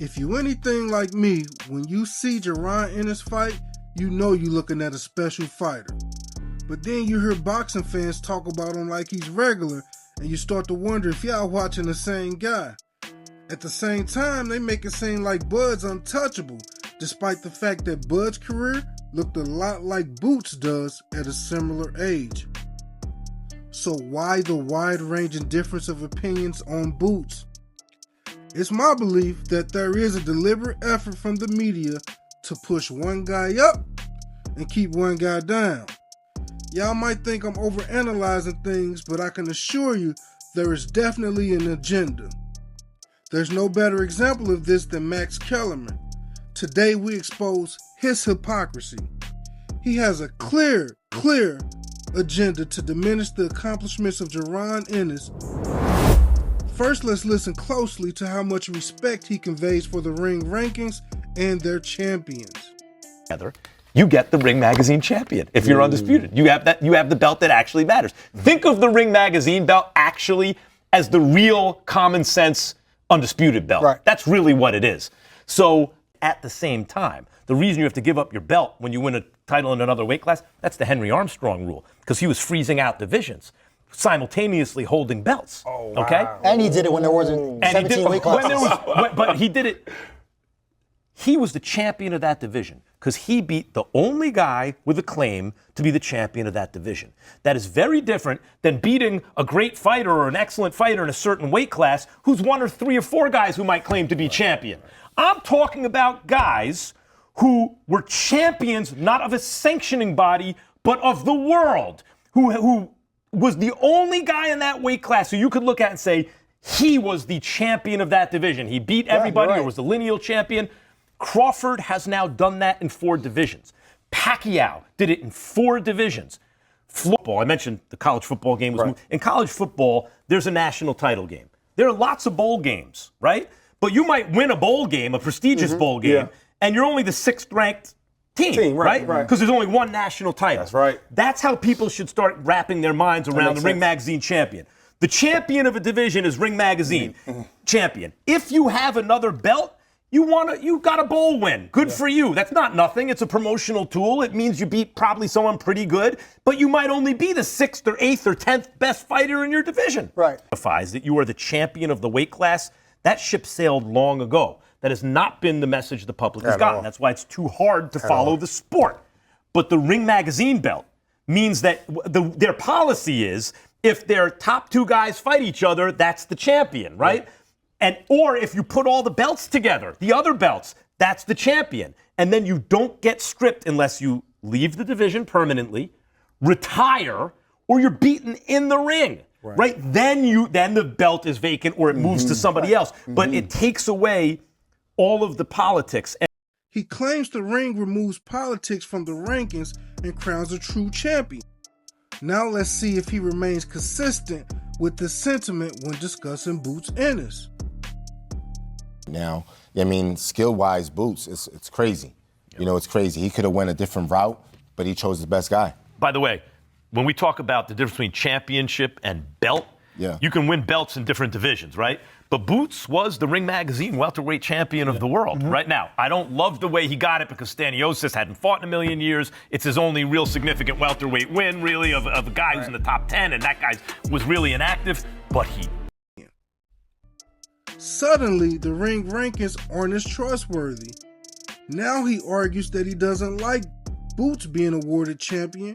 If you anything like me, when you see Jaron Ennis fight, you know you're looking at a special fighter. But then you hear boxing fans talk about him like he's regular, and you start to wonder if y'all watching the same guy. At the same time, they make it seem like Bud's untouchable, despite the fact that Bud's career looked a lot like Boots does at a similar age. So why the wide-ranging difference of opinions on Boots? It's my belief that there is a deliberate effort from the media to push one guy up and keep one guy down. Y'all might think I'm overanalyzing things, but I can assure you there is definitely an agenda. There's no better example of this than Max Kellerman. Today we expose his hypocrisy. He has a clear agenda to diminish the accomplishments of Jaron Ennis. First, let's listen closely to how much respect he conveys for the Ring rankings and their champions. You get the Ring Magazine champion if you're undisputed. You have the belt that actually matters. Think of the Ring Magazine belt actually as the real common sense undisputed belt. Right. That's really what it is. So at the same time, the reason you have to give up your belt when you win a title in another weight class, that's the Henry Armstrong rule, because he was freezing out divisions, simultaneously holding belts. Oh, wow. Okay? And he did it when there wasn't 17 weight classes. But he did it. He was the champion of that division because he beat the only guy with a claim to be the champion of that division. That is very different than beating a great fighter or an excellent fighter in a certain weight class who's one or three or four guys who might claim to be champion. I'm talking about guys who were champions not of a sanctioning body, but of the world, who was the only guy in that weight class who you could look at and say, he was the champion of that division. He beat everybody, or was the lineal champion. Crawford has now done that in 4 divisions. Pacquiao did it in 4 divisions. Football, I mentioned the college football game was moved. In college football, there's a national title game. There are lots of bowl games, right? But you might win a bowl game, a prestigious bowl game, and you're only the 6th ranked team, right? Because there's only one national title. That's right. That's how people should start wrapping their minds around the Ring Magazine champion. The champion of a division is Ring Magazine champion. If you have another belt, you got a bowl win. Good for you. That's not nothing. It's a promotional tool. It means you beat probably someone pretty good, but you might only be the 6th or 8th or 10th best fighter in your division. Right. That you are the champion of the weight class. That ship sailed long ago. That has not been the message the public has gotten. That's why it's too hard to follow the sport. But the Ring Magazine belt means that their policy is if their top 2 guys fight each other, that's the champion, right? Or if you put all the belts together, the other belts, that's the champion. And then you don't get stripped unless you leave the division permanently, retire, or you're beaten in the ring. Right? Then the belt is vacant or it moves to somebody else. But it takes away all of the politics. He claims the ring removes politics from the rankings and crowns a true champion. Now let's see if he remains consistent with this sentiment when discussing Boots Ennis. Now, I mean, skill-wise, Boots, it's crazy. You know, it's crazy. He could have went a different route, but he chose the best guy. By the way, when we talk about the difference between championship and belt, you can win belts in different divisions, right? But Boots was the Ring Magazine welterweight champion of the world right now. I don't love the way he got it because Stanionis hadn't fought in a million years. It's his only real significant welterweight win, really, of a guy who's in the top 10, and that guy was really inactive, but he... Suddenly, the Ring rankings aren't as trustworthy. Now he argues that he doesn't like Boots being awarded champion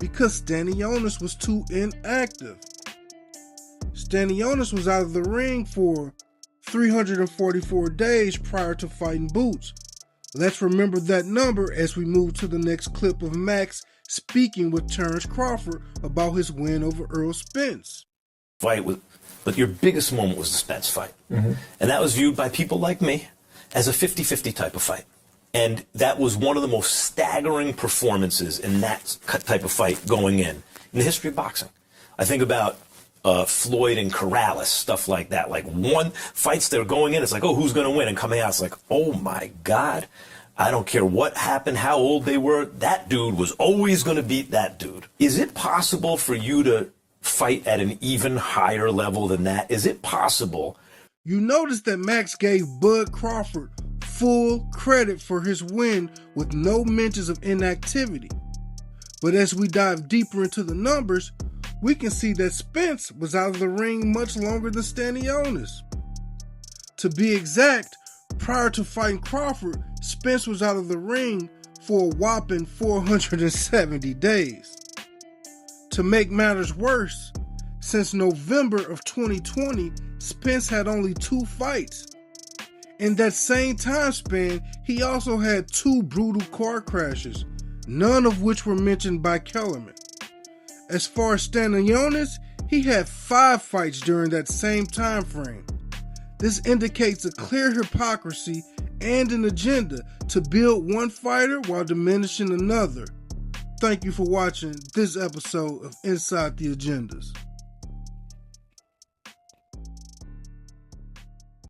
because Stanionis was too inactive. Stanionis was out of the ring for 344 days prior to fighting Boots. Let's remember that number as we move to the next clip of Max speaking with Terrence Crawford about his win over Earl Spence. But your biggest moment was the Spence fight. And that was viewed by people like me as a 50-50 type of fight. And that was one of the most staggering performances in that type of fight going in the history of boxing. I think about Floyd and Corrales, stuff like that. Like one fights they're going in, it's like, oh, who's going to win? And coming out, it's like, oh my God, I don't care what happened, how old they were, that dude was always going to beat that dude. Is it possible for you to fight at an even higher level than that? Is it possible? You notice that Max gave Bud Crawford full credit for his win with no mentions of inactivity. But as we dive deeper into the numbers, we can see that Spence was out of the ring much longer than Stanionis. To be exact, prior to fighting Crawford, Spence was out of the ring for a whopping 470 days. To make matters worse, since November of 2020, Spence had only 2 fights. In that same time span, he also had 2 brutal car crashes, none of which were mentioned by Kellerman. As far as Stanionis, he had 5 fights during that same time frame. This indicates a clear hypocrisy and an agenda to build one fighter while diminishing another. Thank you for watching this episode of Inside the Agendas.